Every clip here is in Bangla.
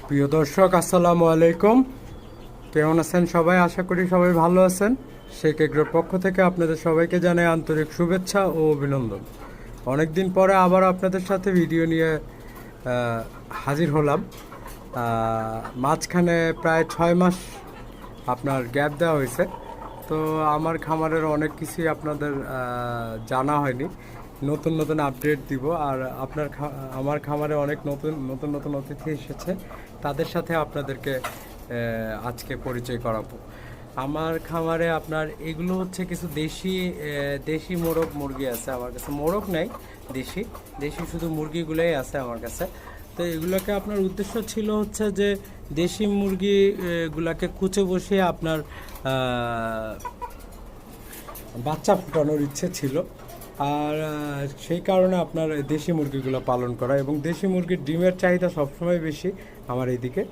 প্রিয় দর্শক, আসসালামু আলাইকুম। কেমন আছেন সবাই? আশা করি সবাই ভালো আছেন। শেখ এগ্রোর পক্ষ থেকে আপনাদের সবাইকে জানাই আন্তরিক শুভেচ্ছা ও অভিনন্দন। অনেক দিন পরে আবার আপনাদের সাথে ভিডিও নিয়ে হাজির হলাম। মাঝখানে প্রায় 6 মাস আপনার গ্যাপ দেওয়া হয়েছে। তো আমার খামারের অনেক কিছুই আপনাদের জানা হয়নি। নতুন নতুন আপডেট দিব। আর আমার খামারে অনেক নতুন নতুন নতুন অতিথি এসেছে, তাদের সাথে আপনাদেরকে আজকে পরিচয় করাবো। আমার খামারে আপনার এগুলো হচ্ছে কিছু দেশি মোরগ মুরগি আছে আমার কাছে। মোরগ নাই, দেশি দেশি শুধু মুরগিগুলোই আছে আমার কাছে। তো এগুলোকে আপনার উদ্দেশ্য ছিল হচ্ছে যে দেশি মুরগি গুলাকে কুচে বসিয়ে আপনার বাচ্চা ফোটানোর ইচ্ছে ছিল। আর সেই কারণে আপনার দেশি মুরগিগুলো পালন করা, এবং দেশি মুরগির ডিমের চাহিদা সবসময় বেশি আমার এইদিকে।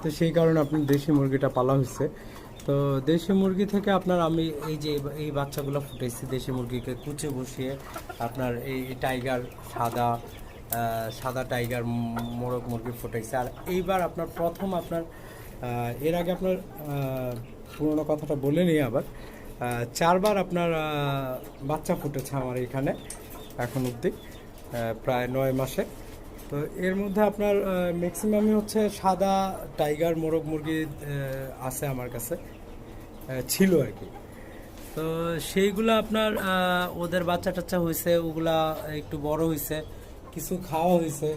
তো সেই কারণে আপনার দেশি মুরগিটা পালা হয়েছে। তো দেশি মুরগি থেকে আপনার আমি এই যে এই বাচ্চাগুলো ফুটাইছি, দেশি মুরগিকে কুচে বসিয়ে আপনার এই টাইগার সাদা টাইগার মোরগ মুরগি ফুটাইছে। আর এইবার আপনার প্রথম আপনার এর আগে আপনার পুরোনো কথাটা বলে নিই আবার। 4বার আপনার বাচ্চা ফুটেছে আমার এখানে এখন অবধি, প্রায় 9 মাসে। তো এর মধ্যে আপনার ম্যাক্সিমামই হচ্ছে সাদা টাইগার মোরগ মুরগি আছে আমার কাছে, ছিল আর কি। তো সেইগুলো আপনার ওদের বাচ্চা টাচ্চা হয়েছে, ওগুলা একটু বড় হয়েছে, কিছু খাওয়া হয়েছে।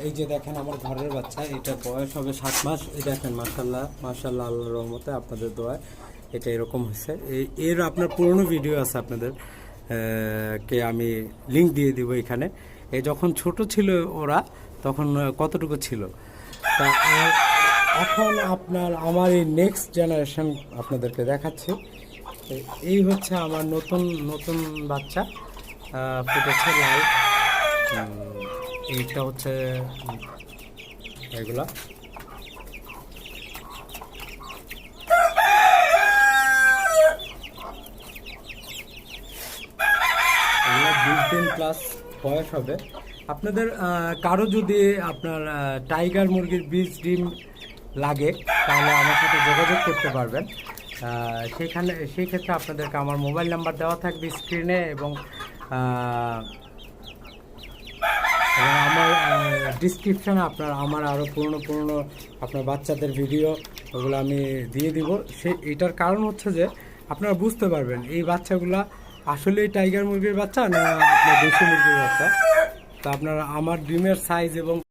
এই যে দেখেন আমার ঘরের বাচ্চা, এটা বয়স হবে 7 মাস। এই দেখেন, মাশাল্লাহ মাশাল্লাহ, আল্লাহর রহমতে আপনাদের দোয়ায় এটা এরকম হয়েছে। এর আপনার পুরনো ভিডিও আছে, আপনাদের কে আমি লিংক দিয়ে দিব এখানে। এই যখন ছোট ছিল ওরা, তখন কতটুকু ছিল। তা এখন আপনার আমার এই নেক্সট জেনারেশন আপনাদেরকে দেখাচ্ছি। এই হচ্ছে আমার নতুন নতুন বাচ্চা ফুটেছে, লাল। এইটা হচ্ছে এগুলা। 20 দিন প্লাস বয়স হবে। আপনাদের কারো যদি আপনার টাইগার মুরগির বীজ ডিম লাগে, তাহলে আমার সাথে যোগাযোগ করতে পারবেন। সেই ক্ষেত্রে আপনাদেরকে আমার মোবাইল নাম্বার দেওয়া থাকবে স্ক্রিনে, এবং আমার ডিসক্রিপশানে আমার আরও পুরনো আপনার বাচ্চাদের ভিডিও, ওগুলো আমি দিয়ে দিব। এটার কারণ হচ্ছে যে আপনারা বুঝতে পারবেন এই বাচ্চাগুলা আসলে টাইগার মুরগির বাচ্চা না আপনার দেশি মুরগির বাচ্চা। তো আপনারা আমার ডিমের সাইজ এবং